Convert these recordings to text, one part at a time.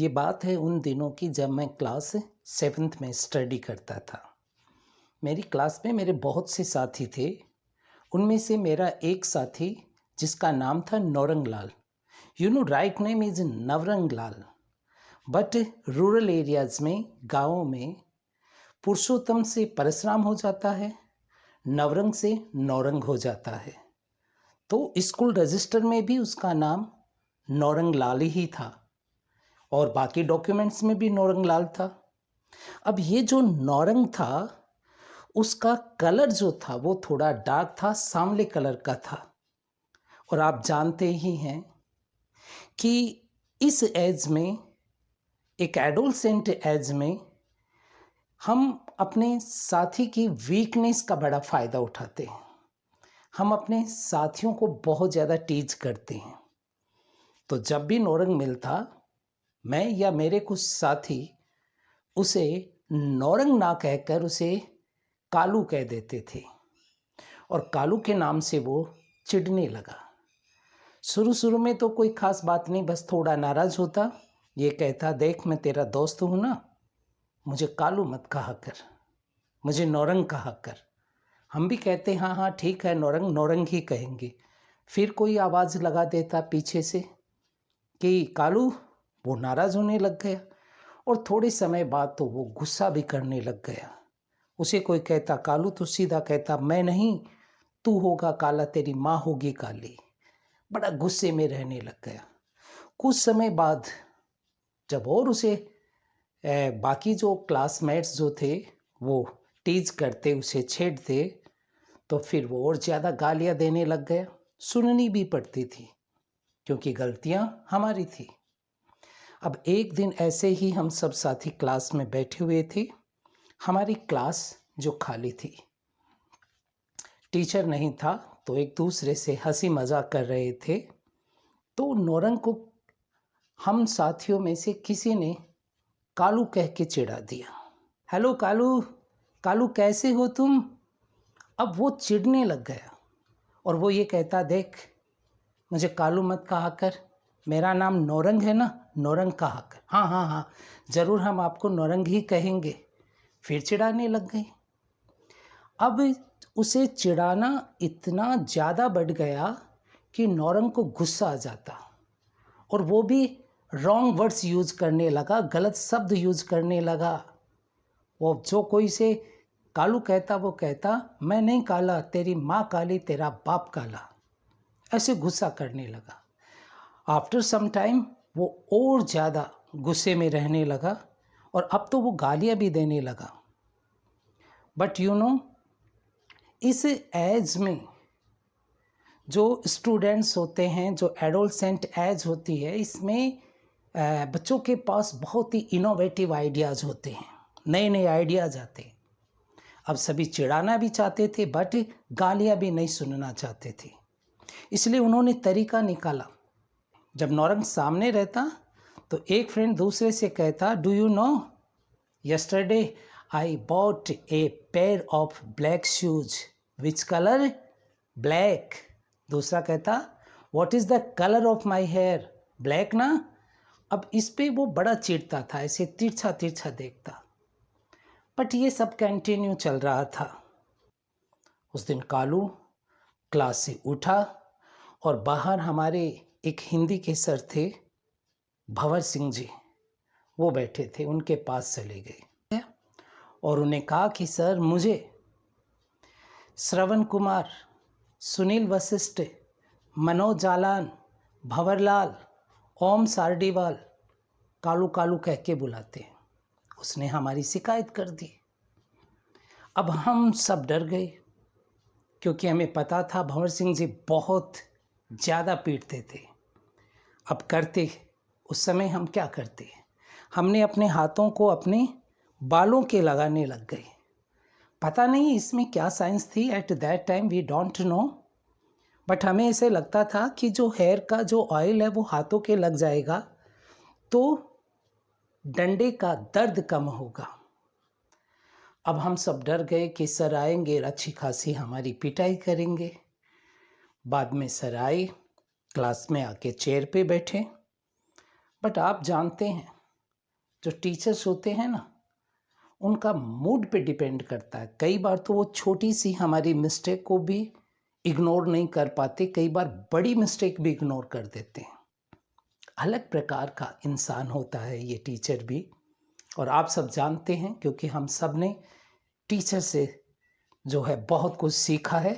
ये बात है उन दिनों की जब मैं क्लास 7th में स्टडी करता था। मेरी क्लास में मेरे बहुत से साथी थे। उनमें से मेरा एक साथी जिसका नाम था Naurang Lal. Right name is Navrang Lal, but rural areas में, गाँवों में पुरुषोत्तम से परशुराम हो जाता है, नवरंग से नौरंग हो जाता है। तो स्कूल रजिस्टर में भी उसका नाम नौरंग लाल ही था और बाकी डॉक्यूमेंट्स में भी नौरंग लाल था। अब ये जो नौरंग था उसका कलर जो था वो थोड़ा डार्क था, सांवले कलर का था। और आप जानते ही हैं कि इस एज में, एक एडोलसेंट एज में, हम अपने साथी की वीकनेस का बड़ा फ़ायदा उठाते हैं। हम अपने साथियों को बहुत ज़्यादा टीज करते हैं। तो जब भी नौरंग मिलता, मैं या मेरे कुछ साथी उसे नौरंग ना कहकर उसे कालू कह देते थे और कालू के नाम से वो चिढ़ने लगा। शुरू में तो कोई खास बात नहीं, बस थोड़ा नाराज होता। ये कहता, देख मैं तेरा दोस्त हूँ ना, मुझे कालू मत कहा कर, मुझे नौरंग कहा कर। हम भी कहते हाँ हाँ ठीक है, नौरंग नौरंग ही कहेंगे। फिर कोई आवाज़ लगा देता पीछे से कि कालू। वो नाराज़ होने लग गया और थोड़े समय बाद तो वो गुस्सा भी करने लग गया। उसे कोई कहता कालू तो सीधा कहता, मैं नहीं, तू होगा काला, तेरी माँ होगी काली। बड़ा गुस्से में रहने लग गया। कुछ समय बाद जब और उसे बाकी जो क्लासमेट्स जो थे वो टीज करते, उसे छेड़ते, तो फिर वो और ज़्यादा गालियाँ देने लग गया। सुननी भी पड़ती थी क्योंकि गलतियाँ हमारी थी। अब एक दिन ऐसे ही हम सब साथी क्लास में बैठे हुए थे। हमारी क्लास जो खाली थी, टीचर नहीं था, तो एक दूसरे से हंसी मजाक कर रहे थे। तो नौरंग को हम साथियों में से किसी ने कालू कह के चिढ़ा दिया। हेलो कालू, कालू कैसे हो तुम। अब वो चिढ़ने लग गया और वो ये कहता, देख मुझे कालू मत कहा कर, मेरा नाम नौरंग है ना, नौरंग कहा कर। हाँ हाँ हाँ ज़रूर, हम आपको नौरंग ही कहेंगे। फिर चिढ़ाने लग गई। अब उसे चिढ़ाना इतना ज़्यादा बढ़ गया कि नौरंग को गुस्सा आ जाता और वो भी रॉन्ग वर्ड्स यूज करने लगा, गलत शब्द यूज करने लगा। वो जो कोई से कालू कहता वो कहता, मैं नहीं काला, तेरी माँ काली, तेरा बाप काला। ऐसे गुस्सा करने लगा। आफ्टर सम टाइम वो और ज़्यादा गुस्से में रहने लगा और अब तो वो गालियाँ भी देने लगा। बट इस एज में जो स्टूडेंट्स होते हैं, जो एडोलसेंट एज होती है, इसमें बच्चों के पास बहुत ही इनोवेटिव आइडियाज़ होते हैं, नए नए आइडियाज़ आते हैं। अब सभी चिढ़ाना भी चाहते थे बट गालियाँ भी नहीं सुनना चाहते थे। इसलिए उन्होंने तरीका निकाला। जब नौरंग सामने रहता तो एक फ्रेंड दूसरे से कहता, do you know, yesterday I bought a pair of black shoes. Which color? Black. दूसरा कहता, what is the color of my hair? Black ना। अब इस पे वो बड़ा चिढ़ता था, ऐसे तिरछा तिरछा देखता। बट ये सब कंटिन्यू चल रहा था। उस दिन कालू क्लास से उठा और बाहर हमारे एक हिंदी के सर थे, भंवर सिंह जी, वो बैठे थे, उनके पास चले गए और उन्हें कहा कि सर, मुझे श्रवण कुमार, सुनील वशिष्ठ, मनोज जालान, भंवरलाल, ओम सारडीवाल कालू कालू कह के बुलाते हैं। उसने हमारी शिकायत कर दी। अब हम सब डर गए क्योंकि हमें पता था भंवर सिंह जी बहुत ज़्यादा पीटते थे। अब करते, उस समय हम क्या करते, हमने अपने हाथों को अपने बालों के लगाने लग गए। पता नहीं इसमें क्या साइंस थी, at that time we don't know, but हमें ऐसे लगता था कि जो हेयर का जो ऑयल है वो हाथों के लग जाएगा तो डंडे का दर्द कम होगा। अब हम सब डर गए कि सर आएंगे, अच्छी खासी हमारी पिटाई करेंगे। बाद में सर आए, क्लास में आके चेयर पे बैठे। बट आप जानते हैं जो टीचर्स होते हैं ना, उनका मूड पे डिपेंड करता है। कई बार तो वो छोटी सी हमारी मिस्टेक को भी इग्नोर नहीं कर पाते, कई बार बड़ी मिस्टेक भी इग्नोर कर देते हैं। अलग प्रकार का इंसान होता है ये टीचर भी। और आप सब जानते हैं, क्योंकि हम सब ने टीचर से जो है बहुत कुछ सीखा है,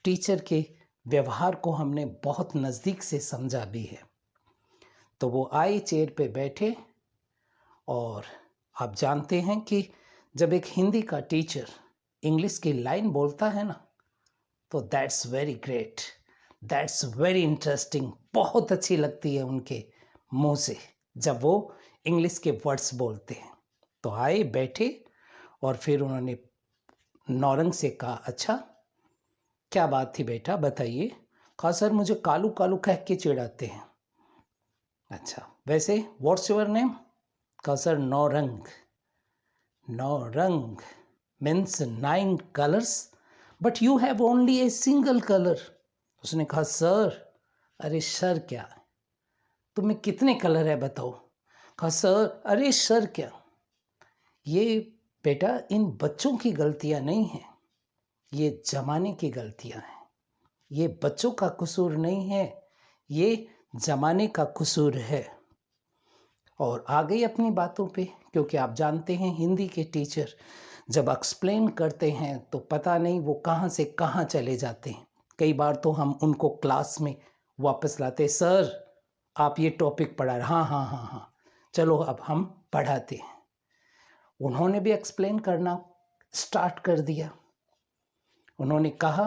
टीचर के व्यवहार को हमने बहुत नज़दीक से समझा भी है। तो वो आए, चेयर पे बैठे, और आप जानते हैं कि जब एक हिंदी का टीचर इंग्लिश की लाइन बोलता है ना, तो that's very great, that's very interesting, बहुत अच्छी लगती है उनके मुंह से जब वो इंग्लिश के वर्ड्स बोलते हैं। तो आए, बैठे, और फिर उन्होंने नौरंग से कहा, अच्छा क्या बात थी बेटा, बताइए। कहा, सर मुझे कालू कालू कह के चिढ़ाते हैं। अच्छा, वैसे व्हाट्स योर नेम? कहा, sir Naurang. Naurang means 9 colours, but you have only a single colour. उसने कहा, सर, अरे सर क्या, तुम्हें कितने कलर है बताओ। कहा, सर, अरे सर क्या। ये बेटा इन बच्चों की गलतियां नहीं हैं, ये जमाने की गलतियां हैं। ये बच्चों का कसूर नहीं है, ये जमाने का कसूर है। और आ गई अपनी बातों पे, क्योंकि आप जानते हैं हिंदी के टीचर जब एक्सप्लेन करते हैं तो पता नहीं वो कहाँ से कहाँ चले जाते हैं। कई बार तो हम उनको क्लास में वापस लाते, सर आप ये टॉपिक पढ़ा रहे, हाँ हाँ हाँ हाँ, चलो अब हम पढ़ाते हैं। उन्होंने भी एक्सप्लेन करना स्टार्ट कर दिया। उन्होंने कहा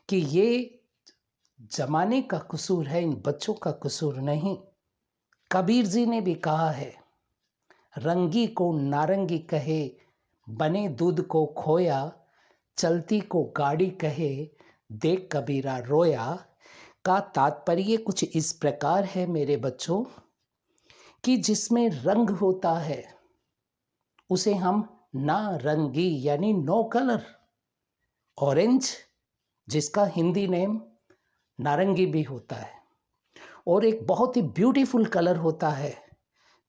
कि ये जमाने का कसूर है, इन बच्चों का कसूर नहीं। कबीर जी ने भी कहा है, रंगी को नारंगी कहे, बने दूध को खोया, चलती को गाड़ी कहे, देख कबीरा रोया। का तात्पर्य कुछ इस प्रकार है मेरे बच्चों, कि जिसमें रंग होता है उसे हम नारंगी यानी नो कलर, ऑरेंज जिसका हिंदी नेम नारंगी भी होता है, और एक बहुत ही ब्यूटीफुल कलर होता है,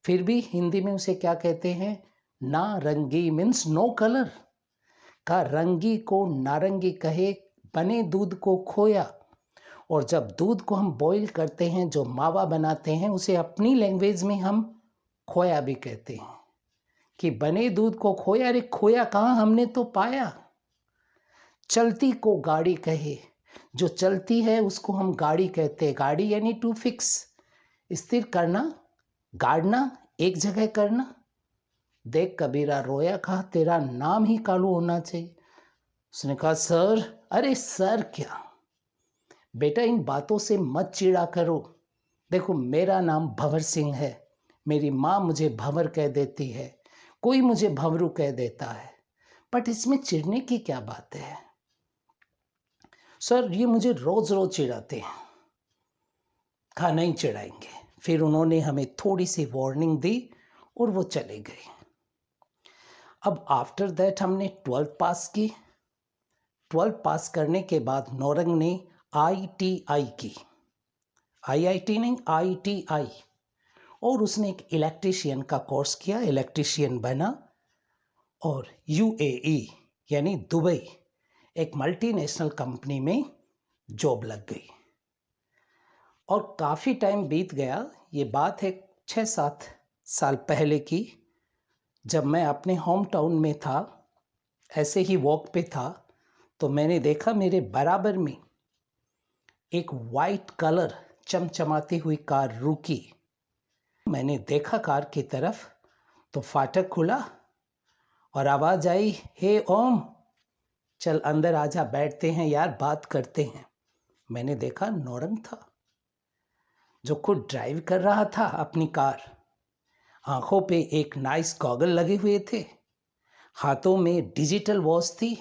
फिर भी हिंदी में उसे क्या कहते हैं, नारंगी मीन्स नो कलर। का रंगी को नारंगी कहे, बने दूध को खोया। और जब दूध को हम बॉईल करते हैं, जो मावा बनाते हैं, उसे अपनी लैंग्वेज में हम खोया भी कहते हैं, कि बने दूध को खोया। अरे खोया कहाँ, हमने तो पाया। चलती को गाड़ी कहे, जो चलती है उसको हम गाड़ी कहते हैं। गाड़ी यानी टू फिक्स, स्थिर करना, गाड़ना, एक जगह करना। देख कबीरा रोया, कहा तेरा नाम ही कालू होना चाहिए। उसने कहा, सर, अरे सर क्या, बेटा इन बातों से मत चिढ़ा करो। देखो मेरा नाम भंवर सिंह है, मेरी माँ मुझे भंवर कह देती है, कोई मुझे भंवरू कह देता है, बट इसमें चिढ़ने की क्या बात है। सर ये मुझे रोज रोज चिढ़ाते हैं। कहा नहीं चिढ़ाएंगे। फिर उन्होंने हमें थोड़ी सी वार्निंग दी और वो चले गए। अब आफ्टर दैट हमने 12th पास की। 12th पास करने के बाद नौरंग ने ITI की, IIT नहीं, ITI, और उसने एक इलेक्ट्रीशियन का कोर्स किया, इलेक्ट्रीशियन बना, और UAE यानी दुबई एक मल्टीनेशनल कंपनी में जॉब लग गई। और काफ़ी टाइम बीत गया, ये बात है 6-7 साल पहले की, जब मैं अपने होम टाउन में था, ऐसे ही वॉक पे था, तो मैंने देखा मेरे बराबर में एक वाइट कलर चमचमाती हुई कार रुकी। मैंने देखा कार की तरफ, तो फाटक खुला और आवाज़ आई, हे ओम, चल अंदर आजा, बैठते हैं यार, बात करते हैं। मैंने देखा नौरंग था, जो खुद ड्राइव कर रहा था अपनी कार। आंखों पे एक नाइस गॉगल लगे हुए थे, हाथों में डिजिटल वॉच थी,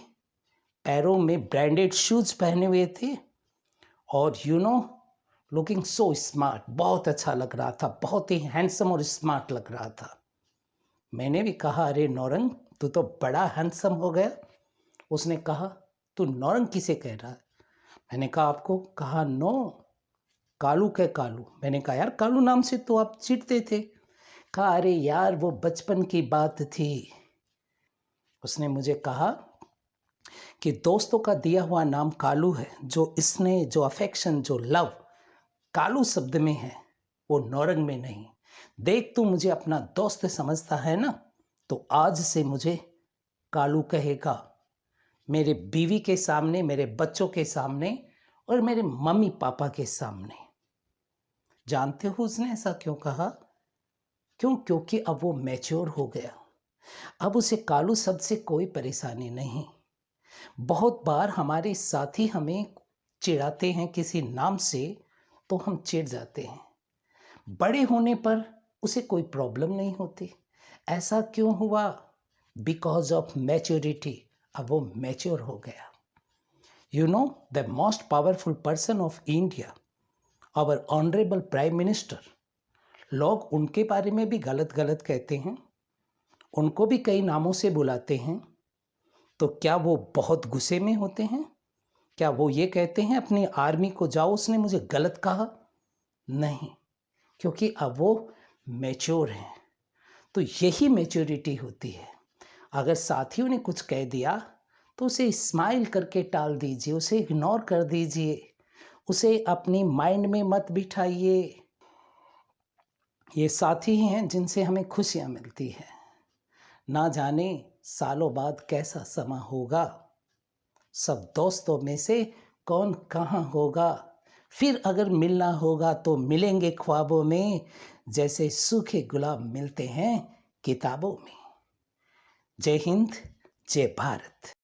पैरों में ब्रांडेड शूज पहने हुए थे, और लुकिंग सो स्मार्ट, बहुत अच्छा लग रहा था, बहुत ही हैंडसम और स्मार्ट लग रहा था। मैंने भी कहा, अरे नौरंग तू तो बड़ा हैंडसम हो गया। उसने कहा, तू नौरंग किसे कह रहा है? मैंने कहा आपको। कहा नो, कालू के कालू। मैंने कहा यार कालू नाम से तो आप चिढ़ते थे। कहा अरे यार वो बचपन की बात थी। उसने मुझे कहा कि दोस्तों का दिया हुआ नाम कालू है, जो स्नेह, जो अफेक्शन, जो लव कालू शब्द में है, वो नौरंग में नहीं। देख तू मुझे अपना दोस्त समझता है ना, तो आज से मुझे कालू कहेगा, मेरे बीवी के सामने, मेरे बच्चों के सामने और मेरे मम्मी पापा के सामने। जानते हो उसने ऐसा क्यों कहा? क्योंकि अब वो मैच्योर हो गया। अब उसे कालू शब्द से कोई परेशानी नहीं। बहुत बार हमारे साथी हमें चिढ़ाते हैं किसी नाम से, तो हम चिढ़ जाते हैं। बड़े होने पर उसे कोई प्रॉब्लम नहीं होती। ऐसा क्यों हुआ? Because of maturity. अब वो मैच्योर हो गया। You know the most powerful person of India, our honourable prime minister, लोग उनके बारे में भी गलत गलत कहते हैं, उनको भी कई नामों से बुलाते हैं। तो क्या वो बहुत गुस्से में होते हैं? क्या वो ये कहते हैं अपनी आर्मी को, जाओ उसने मुझे गलत कहा? नहीं, क्योंकि अब वो मैच्योर हैं। तो यही मैच्योरिटी होती है। अगर साथियों ने कुछ कह दिया तो उसे स्माइल करके टाल दीजिए, उसे इग्नोर कर दीजिए, उसे अपनी माइंड में मत बिठाइए। ये साथी हैं जिनसे हमें खुशियाँ मिलती हैं। ना जाने सालों बाद कैसा समा होगा, सब दोस्तों में से कौन कहाँ होगा। फिर अगर मिलना होगा तो मिलेंगे ख्वाबों में, जैसे सूखे गुलाब मिलते हैं किताबों में। जय हिंद, जय भारत।